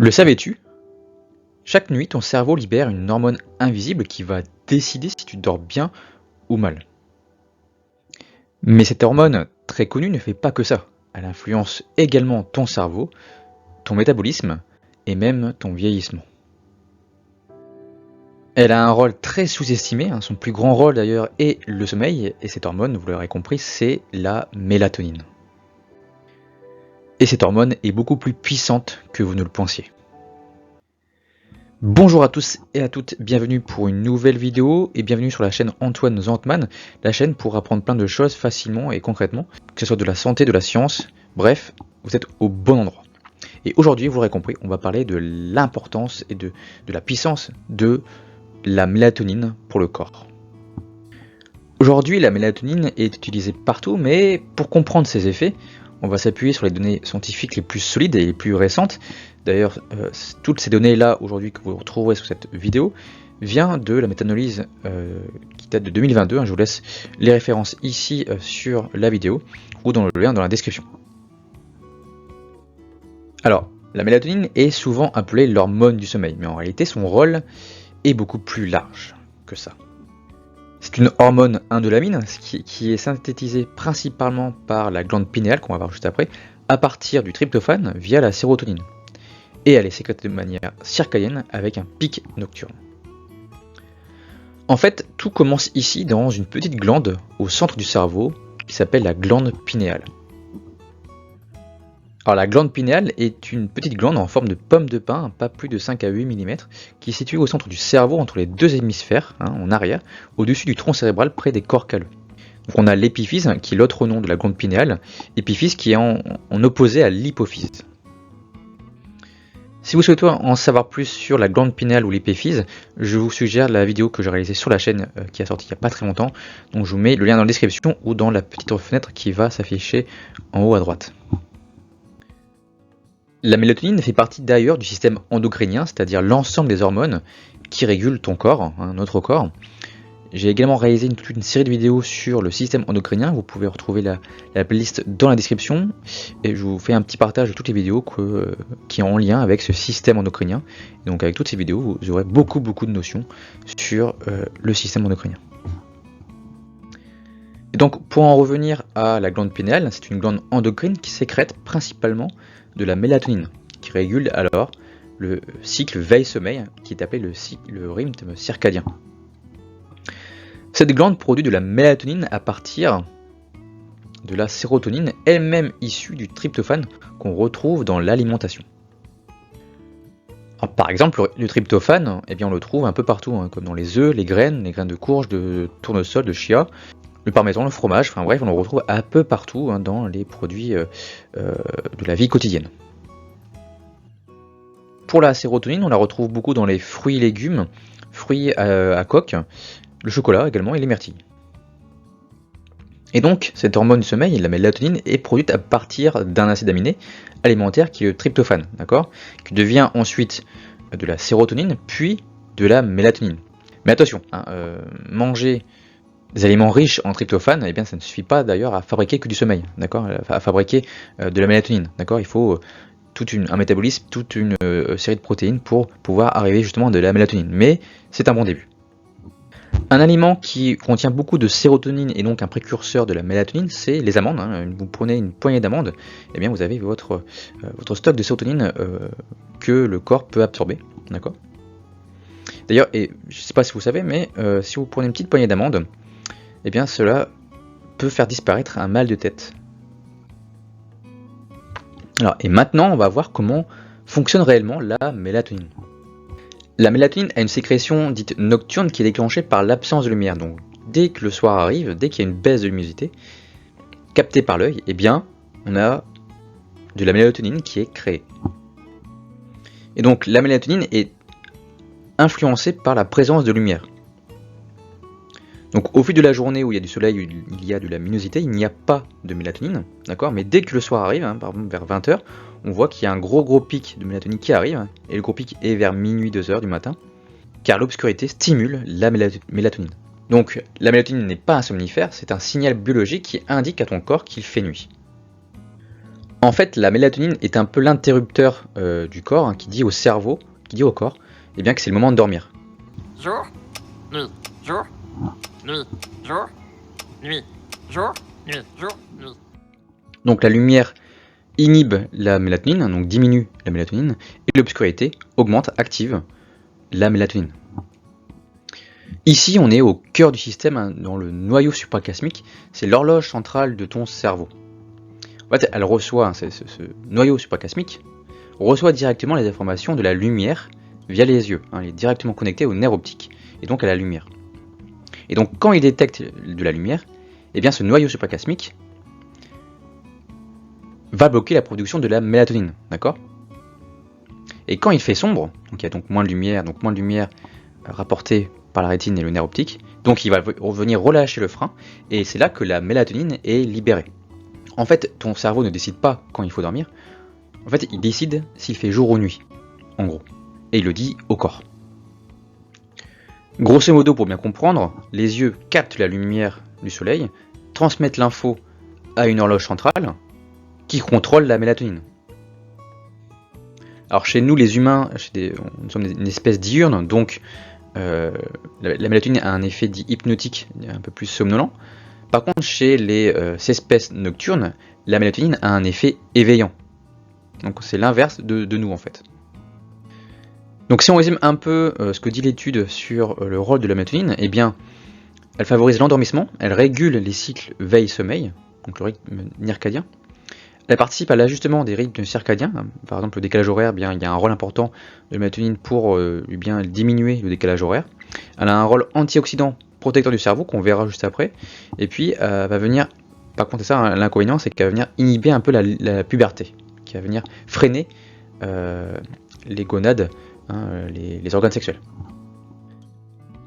Le savais-tu? Chaque nuit, ton cerveau libère une hormone invisible qui va décider si tu dors bien ou mal. Mais cette hormone, très connue, ne fait pas que ça. Elle influence également ton cerveau, ton métabolisme et même ton vieillissement. Elle a un rôle très sous-estimé, son plus grand rôle d'ailleurs est le sommeil, et cette hormone, vous l'aurez compris, c'est la mélatonine. Et cette hormone est beaucoup plus puissante que vous ne le pensiez. Bonjour à tous et à toutes, bienvenue pour une nouvelle vidéo et bienvenue sur la chaîne Antoine Zantman, la chaîne pour apprendre plein de choses facilement et concrètement, que ce soit de la santé, de la science, bref, vous êtes au bon endroit. Et aujourd'hui, vous l'aurez compris, on va parler de l'importance et de la puissance de la mélatonine pour le corps. Aujourd'hui, la mélatonine est utilisée partout, mais pour comprendre ses effets, on va s'appuyer sur les données scientifiques les plus solides et les plus récentes. D'ailleurs, toutes ces données-là, aujourd'hui, que vous retrouverez sur cette vidéo, vient de la méta-analyse qui date de 2022. Je vous laisse les références ici sur la vidéo ou dans le lien dans la description. Alors, la mélatonine est souvent appelée l'hormone du sommeil, mais en réalité, son rôle est beaucoup plus large que ça. C'est une hormone indolamine qui est synthétisée principalement par la glande pinéale, qu'on va voir juste après, à partir du tryptophane via la sérotonine. Et elle est sécrétée de manière circadienne avec un pic nocturne. En fait, tout commence ici dans une petite glande au centre du cerveau qui s'appelle la glande pinéale. Alors la glande pinéale est une petite glande en forme de pomme de pin, pas plus de 5 à 8 mm, qui est située au centre du cerveau entre les deux hémisphères, en arrière, au-dessus du tronc cérébral près des corps calleux. Donc on a l'épiphyse, qui est l'autre nom de la glande pinéale, épiphyse qui est en opposé à l'hypophyse. Si vous souhaitez en savoir plus sur la glande pinéale ou l'épiphyse, je vous suggère la vidéo que j'ai réalisée sur la chaîne qui a sorti il n'y a pas très longtemps. Donc je vous mets le lien dans la description ou dans la petite fenêtre qui va s'afficher en haut à droite. La mélatonine fait partie d'ailleurs du système endocrinien, c'est-à-dire l'ensemble des hormones qui régulent ton corps, notre corps. J'ai également réalisé toute une série de vidéos sur le système endocrinien, vous pouvez retrouver la playlist dans la description, et je vous fais un petit partage de toutes les vidéos qui ont en lien avec ce système endocrinien. Et donc avec toutes ces vidéos, vous aurez beaucoup de notions sur le système endocrinien. Et donc pour en revenir à la glande pinéale, c'est une glande endocrine qui sécrète principalement de la mélatonine, qui régule alors le cycle veille-sommeil, qui est appelé le rythme circadien. Cette glande produit de la mélatonine à partir de la sérotonine, elle-même issue du tryptophane qu'on retrouve dans l'alimentation. Par exemple, le tryptophane, on le trouve un peu partout, comme dans les œufs, les graines de courge, de tournesol, de chia, le parmesan, le fromage, enfin bref, on le retrouve un peu partout dans les produits de la vie quotidienne. Pour la sérotonine, on la retrouve beaucoup dans les fruits et légumes, fruits à coque, le chocolat également et les myrtilles. Et donc, cette hormone du sommeil, la mélatonine, est produite à partir d'un acide aminé alimentaire qui est le tryptophane, d'accord, qui devient ensuite de la sérotonine, puis de la mélatonine. Mais attention, manger des aliments riches en tryptophane, ça ne suffit pas d'ailleurs à fabriquer que du sommeil, d'accord, à fabriquer de la mélatonine, d'accord. Il faut un métabolisme, toute une série de protéines pour pouvoir arriver justement à de la mélatonine. Mais c'est un bon début. Un aliment qui contient beaucoup de sérotonine et donc un précurseur de la mélatonine, c'est les amandes. Vous prenez une poignée d'amandes, vous avez votre stock de sérotonine que le corps peut absorber, d'accord. D'ailleurs, et je ne sais pas si vous savez, mais si vous prenez une petite poignée d'amandes, cela peut faire disparaître un mal de tête. Alors, et maintenant, on va voir comment fonctionne réellement la mélatonine. La mélatonine a une sécrétion dite nocturne qui est déclenchée par l'absence de lumière. Donc, dès que le soir arrive, dès qu'il y a une baisse de luminosité captée par l'œil, on a de la mélatonine qui est créée. Et donc, la mélatonine est influencée par la présence de lumière. Donc au fil de la journée où il y a du soleil, où il y a de la luminosité, il n'y a pas de mélatonine, d'accord. Mais dès que le soir arrive, par exemple vers 20 h, on voit qu'il y a un gros pic de mélatonine qui arrive, et le gros pic est vers minuit, 2 h du matin, car l'obscurité stimule la mélatonine. Donc la mélatonine n'est pas un somnifère, c'est un signal biologique qui indique à ton corps qu'il fait nuit. En fait, la mélatonine est un peu l'interrupteur du corps, hein, qui dit au cerveau, qui dit au corps, eh bien que c'est le moment de dormir. Jour, nuit, jour, nuit, jour, nuit, jour, nuit, jour, nuit. Donc la lumière inhibe la mélatonine, donc diminue la mélatonine, et l'obscurité augmente, active la mélatonine. Ici, on est au cœur du système, hein, dans le noyau suprachiasmique, c'est l'horloge centrale de ton cerveau. En fait, elle reçoit, hein, ce noyau suprachiasmique reçoit directement les informations de la lumière via les yeux, hein, il est directement connecté au nerf optique, et donc à la lumière. Et donc quand il détecte de la lumière, eh bien ce noyau suprachiasmique va bloquer la production de la mélatonine, d'accord? Et quand il fait sombre, donc il y a donc moins de lumière rapportée par la rétine et le nerf optique, donc il va venir relâcher le frein, et c'est là que la mélatonine est libérée. En fait, ton cerveau ne décide pas quand il faut dormir, en fait il décide s'il fait jour ou nuit, en gros, et il le dit au corps. Grosso modo, pour bien comprendre, les yeux captent la lumière du soleil, transmettent l'info à une horloge centrale, qui contrôle la mélatonine. Alors chez nous les humains, nous sommes une espèce diurne, donc la mélatonine a un effet dit hypnotique, un peu plus somnolent. Par contre chez les espèces nocturnes, la mélatonine a un effet éveillant. Donc c'est l'inverse de nous en fait. Donc si on résume un peu ce que dit l'étude sur le rôle de la mélatonine, eh bien elle favorise l'endormissement, elle régule les cycles veille-sommeil, donc le rythme circadien. Elle participe à l'ajustement des rythmes circadiens, par exemple le décalage horaire, bien, il y a un rôle important de la mélatonine pour bien diminuer le décalage horaire. Elle a un rôle antioxydant protecteur du cerveau qu'on verra juste après, et puis va venir, par contre ça, hein, l'inconvénient c'est qu'elle va venir inhiber un peu la puberté, qui va venir freiner les gonades, hein, les organes sexuels.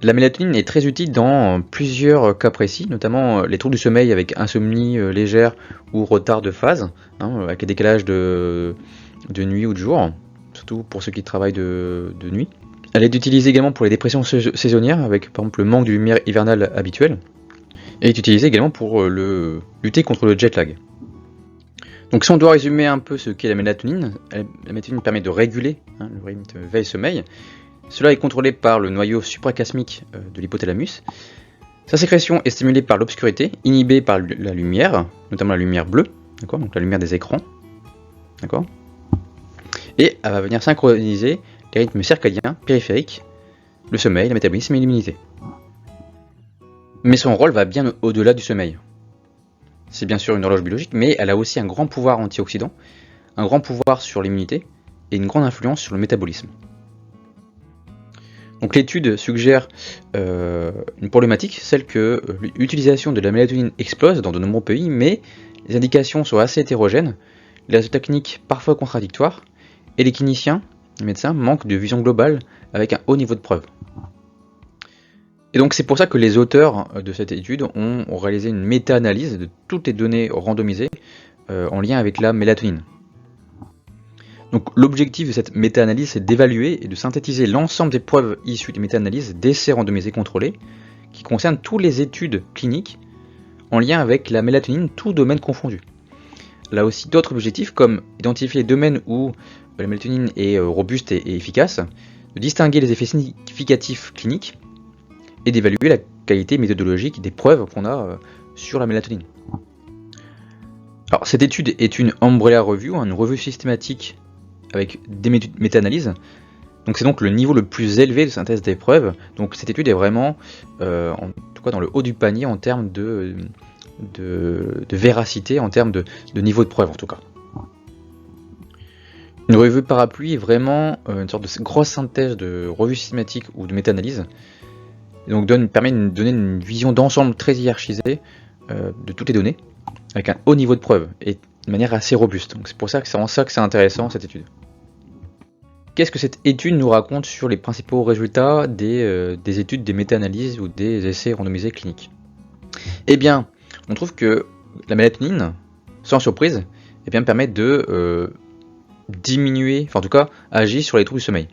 La mélatonine est très utile dans plusieurs cas précis, notamment les troubles du sommeil avec insomnie légère ou retard de phase, hein, avec les décalages de nuit ou de jour, surtout pour ceux qui travaillent de nuit. Elle est utilisée également pour les dépressions saisonnières, avec par exemple le manque de lumière hivernale habituelle, et est utilisée également pour lutter contre le jet lag. Donc si on doit résumer un peu ce qu'est la mélatonine permet de réguler, hein, le rythme veille-sommeil. Cela est contrôlé par le noyau suprachiasmique de l'hypothalamus. Sa sécrétion est stimulée par l'obscurité, inhibée par la lumière, notamment la lumière bleue, d'accord, donc la lumière des écrans, d'accord, et elle va venir synchroniser les rythmes circadiens, périphériques, le sommeil, le métabolisme et l'immunité. Mais son rôle va bien au-delà du sommeil. C'est bien sûr une horloge biologique, mais elle a aussi un grand pouvoir antioxydant, un grand pouvoir sur l'immunité et une grande influence sur le métabolisme. Donc l'étude suggère une problématique, celle que l'utilisation de la mélatonine explose dans de nombreux pays, mais les indications sont assez hétérogènes, les résultats cliniques parfois contradictoires, et les cliniciens, les médecins, manquent de vision globale avec un haut niveau de preuve. Et donc c'est pour ça que les auteurs de cette étude ont réalisé une méta-analyse de toutes les données randomisées en lien avec la mélatonine. Donc l'objectif de cette méta-analyse, c'est d'évaluer et de synthétiser l'ensemble des preuves issues des méta-analyses d'essais randomisés contrôlés, qui concernent toutes les études cliniques en lien avec la mélatonine, tout domaine confondu. Là aussi d'autres objectifs, comme identifier les domaines où la mélatonine est robuste et efficace, de distinguer les effets significatifs cliniques, et d'évaluer la qualité méthodologique des preuves qu'on a sur la mélatonine. Alors cette étude est une umbrella review, une revue systématique avec des méta-analyses. Donc c'est donc le niveau le plus élevé de synthèse des preuves. Donc cette étude est vraiment, en tout cas dans le haut du panier en termes de véracité, en termes de niveau de preuve en tout cas. Une revue parapluie est vraiment une sorte de grosse synthèse de revue systématique ou de méta-analyse. Et donc permet de donner une vision d'ensemble très hiérarchisée de toutes les données, avec un haut niveau de preuve et de manière assez robuste. Donc c'est pour ça que c'est en ça que c'est intéressant cette étude. Qu'est-ce que cette étude nous raconte sur les principaux résultats des études, des méta-analyses ou des essais randomisés cliniques? Eh bien, on trouve que la mélatonine, sans surprise, eh bien, permet de diminuer, enfin en tout cas agir sur les troubles du sommeil.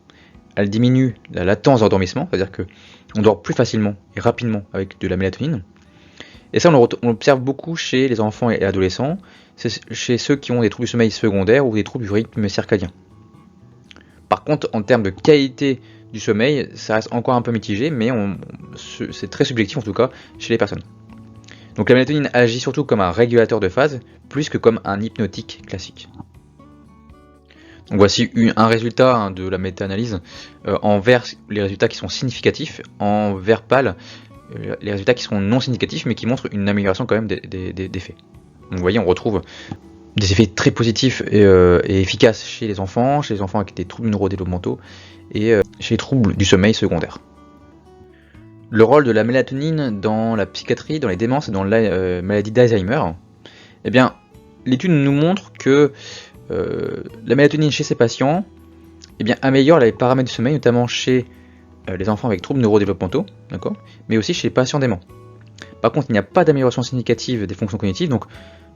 Elle diminue la latence d'endormissement, c'est-à-dire qu'on dort plus facilement et rapidement avec de la mélatonine. Et ça, on l'observe beaucoup chez les enfants et adolescents, c'est chez ceux qui ont des troubles du sommeil secondaires ou des troubles du rythme circadien. Par contre, en termes de qualité du sommeil, ça reste encore un peu mitigé, mais c'est très subjectif en tout cas chez les personnes. Donc la mélatonine agit surtout comme un régulateur de phase, plus que comme un hypnotique classique. Donc voici un résultat de la méta-analyse en vert les résultats qui sont significatifs, en vert pâle les résultats qui sont non significatifs mais qui montrent une amélioration quand même des faits. Donc vous voyez, on retrouve des effets très positifs et efficaces chez les enfants avec des troubles neurodéveloppementaux et chez les troubles du sommeil secondaires. Le rôle de la mélatonine dans la psychiatrie, dans les démences et dans la maladie d'Alzheimer, eh bien, l'étude nous montre que la mélatonine chez ces patients eh bien, améliore les paramètres du sommeil, notamment chez les enfants avec troubles neurodéveloppementaux, d'accord, mais aussi chez les patients déments. Par contre, il n'y a pas d'amélioration significative des fonctions cognitives, donc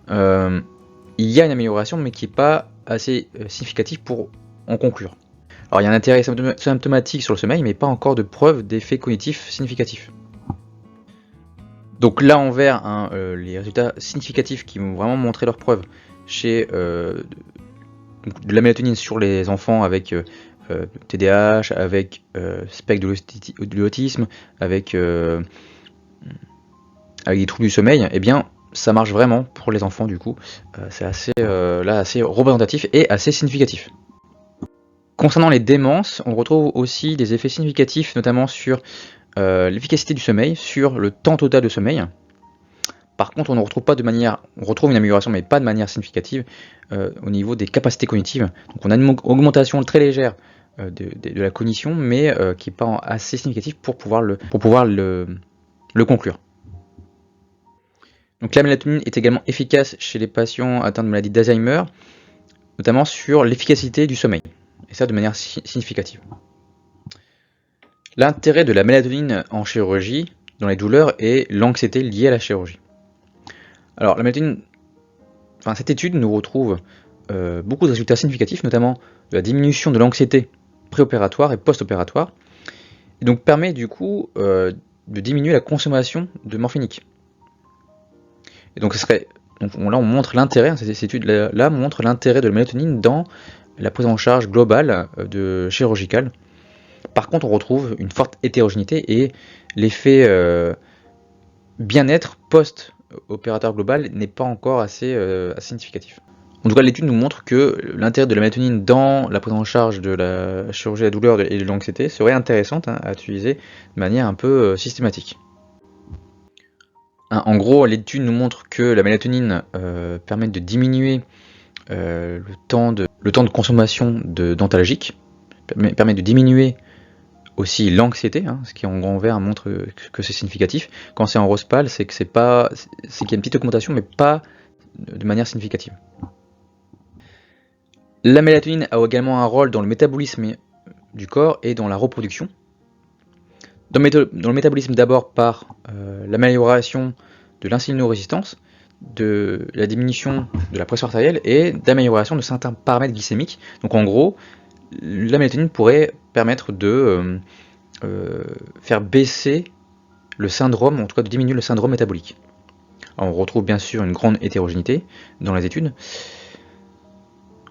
il y a une amélioration, mais qui n'est pas assez significative pour en conclure. Alors il y a un intérêt symptomatique sur le sommeil, mais pas encore de preuve d'effets cognitifs significatifs. Donc là en vert, les résultats significatifs qui vont vraiment montrer leurs preuves chez de la mélatonine sur les enfants avec TDAH, avec spectre de l'autisme, avec des troubles du sommeil, eh bien ça marche vraiment pour les enfants du coup. C'est assez représentatif et assez significatif. Concernant les démences, on retrouve aussi des effets significatifs, notamment sur l'efficacité du sommeil, sur le temps total de sommeil. Par contre, on retrouve une amélioration, mais pas de manière significative, au niveau des capacités cognitives. Donc on a une augmentation très légère de la cognition, mais qui n'est pas assez significative pour pouvoir le conclure. Donc la mélatonine est également efficace chez les patients atteints de maladie d'Alzheimer, notamment sur l'efficacité du sommeil, et ça de manière significative. L'intérêt de la mélatonine en chirurgie, dans les douleurs, et l'anxiété liée à la chirurgie. Alors la mélatonine, cette étude nous retrouve beaucoup de résultats significatifs, notamment de la diminution de l'anxiété préopératoire et post-opératoire, et donc permet du coup de diminuer la consommation de morphinique. Et donc là on montre l'intérêt, cette étude-là montre l'intérêt de la mélatonine dans la prise en charge globale chirurgicale. Par contre, on retrouve une forte hétérogénéité et l'effet bien-être post-opérateur global n'est pas encore assez significatif. En tout cas, l'étude nous montre que l'intérêt de la mélatonine dans la prise en charge de la chirurgie de la douleur et de l'anxiété serait intéressante à utiliser de manière un peu systématique. En gros, l'étude nous montre que la mélatonine permet de diminuer le temps de consommation d'antalgiques, permet de diminuer aussi l'anxiété, ce qui en grand vert montre que c'est significatif. Quand c'est en rose pâle, c'est qu'il y a une petite augmentation, mais pas de manière significative. La mélatonine a également un rôle dans le métabolisme du corps et dans la reproduction. Dans le métabolisme d'abord par l'amélioration de l'insulinorésistance, de la diminution de la pression artérielle et d'amélioration de certains paramètres glycémiques. Donc en gros, la mélatonine pourrait permettre de faire baisser le syndrome, en tout cas de diminuer le syndrome métabolique. Alors on retrouve bien sûr une grande hétérogénéité dans les études.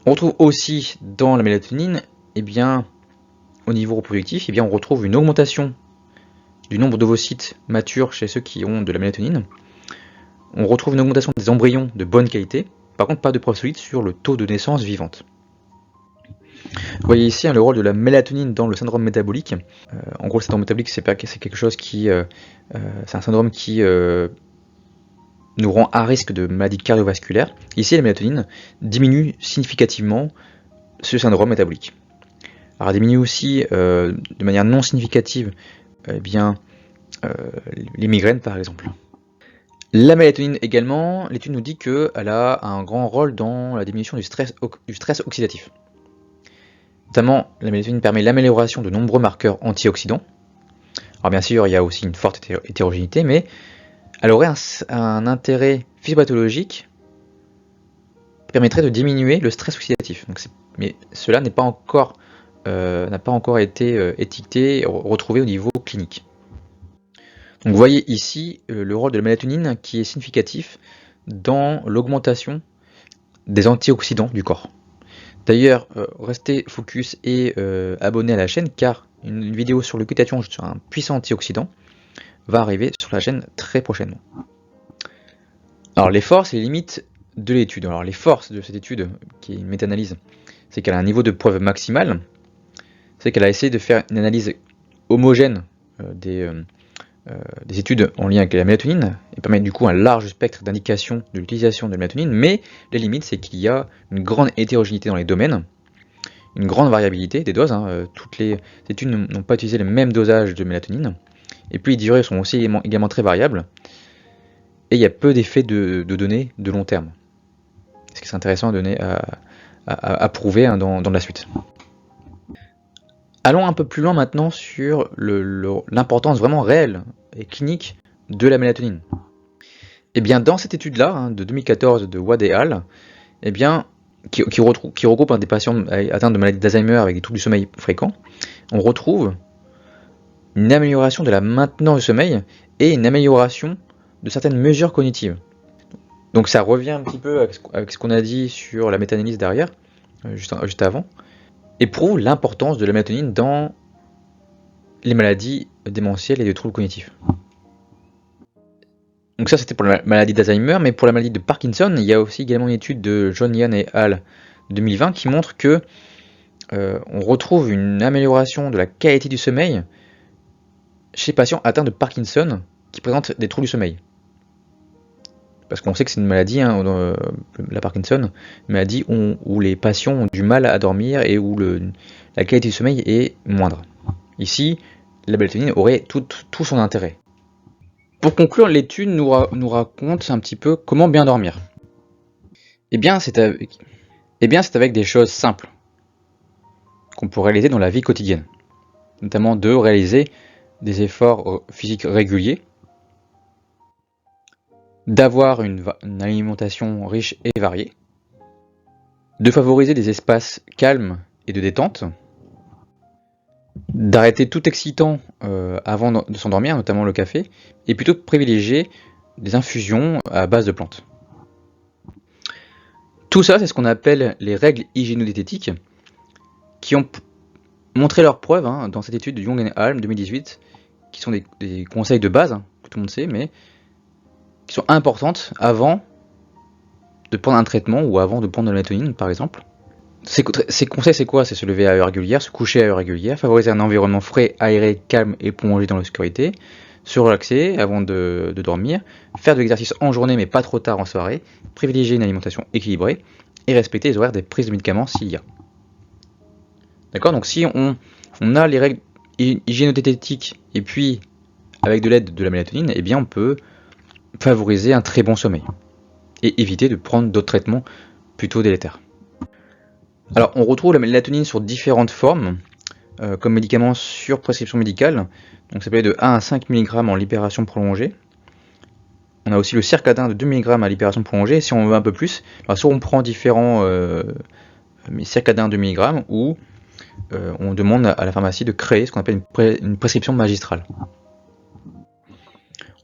On retrouve aussi dans la mélatonine, au niveau reproductif, on retrouve une augmentation du nombre d'ovocytes matures chez ceux qui ont de la mélatonine. On retrouve une augmentation des embryons de bonne qualité, par contre pas de preuves solides sur le taux de naissance vivante. Vous voyez ici le rôle de la mélatonine dans le syndrome métabolique. En gros, le syndrome métabolique, c'est quelque chose qui, c'est un syndrome qui nous rend à risque de maladies cardiovasculaires. Ici, la mélatonine diminue significativement ce syndrome métabolique. Alors, elle diminue aussi de manière non significative les migraines, par exemple. La mélatonine également, l'étude nous dit qu'elle a un grand rôle dans la diminution du stress oxydatif. Notamment, la mélatonine permet l'amélioration de nombreux marqueurs antioxydants. Alors bien sûr, il y a aussi une forte hétérogénéité, mais elle aurait un intérêt physiopathologique qui permettrait de diminuer le stress oxydatif. Mais cela n'a pas encore été étiqueté et retrouvé au niveau clinique. Donc vous voyez ici le rôle de la mélatonine qui est significatif dans l'augmentation des antioxydants du corps. D'ailleurs, restez focus et abonnez à la chaîne car une vidéo sur le glutathion, sur un puissant antioxydant, va arriver sur la chaîne très prochainement. Alors les forces et les limites de l'étude. Alors les forces de cette étude, qui est une méta-analyse, c'est qu'elle a un niveau de preuve maximal, c'est qu'elle a essayé de faire une analyse homogène des études en lien avec la mélatonine, et permet du coup un large spectre d'indications de l'utilisation de la mélatonine, mais les limites c'est qu'il y a une grande hétérogénéité dans les domaines, une grande variabilité des doses, toutes les études n'ont pas utilisé le même dosage de mélatonine, et puis les durées sont aussi également très variables, et il y a peu d'effets de données de long terme. Ce qui serait intéressant à donner à prouver dans la suite. Allons un peu plus loin maintenant sur l'importance vraiment réelle et clinique de la mélatonine. Et bien dans cette étude-là, de 2014 de Wade et al., et bien, qui regroupe des patients atteints de maladie d'Alzheimer avec des troubles du sommeil fréquents, on retrouve une amélioration de la maintenance du sommeil et une amélioration de certaines mesures cognitives. Donc ça revient un petit peu avec ce qu'on a dit sur la méta-analyse derrière, juste avant, et prouve l'importance de la mélatonine dans les maladies démentielles et les troubles cognitifs. Donc ça c'était pour la maladie d'Alzheimer, mais pour la maladie de Parkinson, il y a aussi également une étude de John Yan et al. 2020 qui montre que on retrouve une amélioration de la qualité du sommeil chez les patients atteints de Parkinson qui présentent des troubles du sommeil. Parce qu'on sait que c'est une maladie, la Parkinson, une maladie où les patients ont du mal à dormir et où la qualité du sommeil est moindre. Ici, la mélatonine aurait tout son intérêt. Pour conclure, l'étude nous raconte un petit peu comment bien dormir. Eh bien, c'est avec des choses simples qu'on peut réaliser dans la vie quotidienne. Notamment de réaliser des efforts physiques réguliers, d'avoir une alimentation riche et variée, de favoriser des espaces calmes et de détente, d'arrêter tout excitant avant de s'endormir, notamment le café, et plutôt de privilégier des infusions à base de plantes. Tout ça, c'est ce qu'on appelle les règles hygiéno-diététiques, qui ont montré leurs preuves dans cette étude de Young et al. 2018, qui sont des conseils de base, que tout le monde sait, mais qui sont importantes avant de prendre un traitement ou avant de prendre de la mélatonine, par exemple. Ces conseils, c'est quoi? C'est se lever à heure régulière, se coucher à heure régulière, favoriser un environnement frais, aéré, calme et plongé dans l'obscurité, se relaxer avant de dormir, faire de l'exercice en journée mais pas trop tard en soirée, privilégier une alimentation équilibrée et respecter les horaires des prises de médicaments s'il y a. D'accord? Donc si on a les règles hygiéno-diététiques et puis avec de l'aide de la mélatonine, eh bien on peut favoriser un très bon sommeil et éviter de prendre d'autres traitements plutôt délétères. Alors on retrouve la mélatonine sur différentes formes comme médicament sur prescription médicale, donc ça peut être de 1 à 5 mg en libération prolongée. On a aussi le circadin de 2 mg à libération prolongée, et si on veut un peu plus, alors soit on prend différents circadins de 2 mg ou on demande à la pharmacie de créer ce qu'on appelle une prescription magistrale.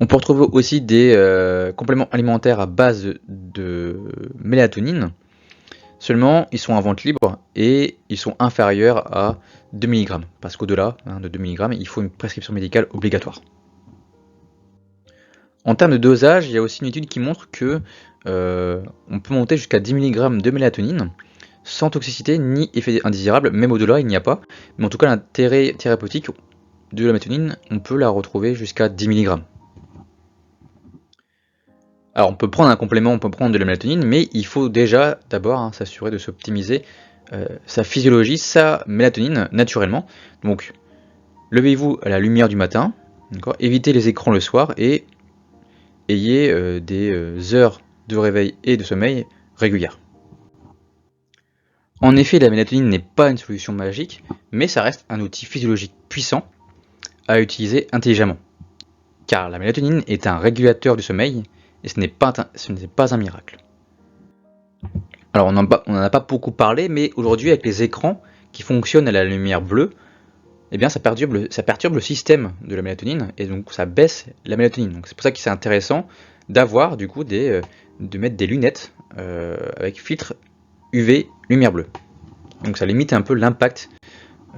On peut retrouver aussi des compléments alimentaires à base de mélatonine, seulement ils sont en vente libre et ils sont inférieurs à 2 mg, parce qu'au-delà de 2 mg, il faut une prescription médicale obligatoire. En termes de dosage, il y a aussi une étude qui montre que on peut monter jusqu'à 10 mg de mélatonine sans toxicité ni effet indésirable, même au-delà il n'y a pas, mais en tout cas l'intérêt thérapeutique de la mélatonine, on peut la retrouver jusqu'à 10 mg. Alors on peut prendre un complément, on peut prendre de la mélatonine, mais il faut déjà d'abord s'assurer de s'optimiser sa physiologie, sa mélatonine naturellement. Donc levez-vous à la lumière du matin, évitez les écrans le soir et ayez des heures de réveil et de sommeil régulières. En effet, la mélatonine n'est pas une solution magique, mais ça reste un outil physiologique puissant à utiliser intelligemment. Car la mélatonine est un régulateur du sommeil, et ce n'est pas un miracle. Alors on n'en a pas beaucoup parlé, mais aujourd'hui avec les écrans qui fonctionnent à la lumière bleue, eh bien ça perturbe le système de la mélatonine et donc ça baisse la mélatonine. Donc c'est pour ça que c'est intéressant d'avoir du coup de mettre des lunettes avec filtre UV lumière bleue. Donc ça limite un peu l'impact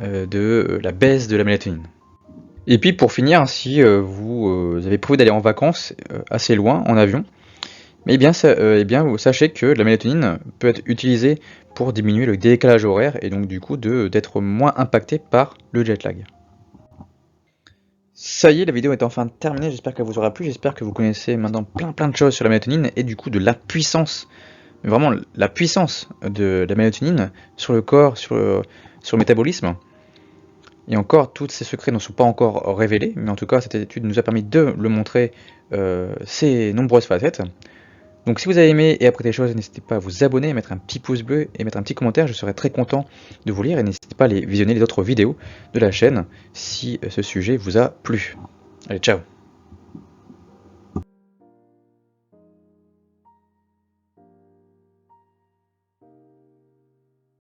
de la baisse de la mélatonine. Et puis pour finir, si vous avez prévu d'aller en vacances assez loin en avion, eh bien, vous sachez que la mélatonine peut être utilisée pour diminuer le décalage horaire et donc du coup d'être moins impacté par le jet lag. Ça y est, la vidéo est enfin terminée, j'espère qu'elle vous aura plu, j'espère que vous connaissez maintenant plein de choses sur la mélatonine et du coup de la puissance, vraiment la puissance de la mélatonine sur le corps, sur le métabolisme. Et encore, tous ces secrets ne sont pas encore révélés, mais en tout cas cette étude nous a permis de le montrer ses nombreuses facettes. Donc si vous avez aimé et appris des choses, n'hésitez pas à vous abonner, à mettre un petit pouce bleu et mettre un petit commentaire, je serai très content de vous lire et n'hésitez pas à aller visionner les autres vidéos de la chaîne si ce sujet vous a plu. Allez, ciao!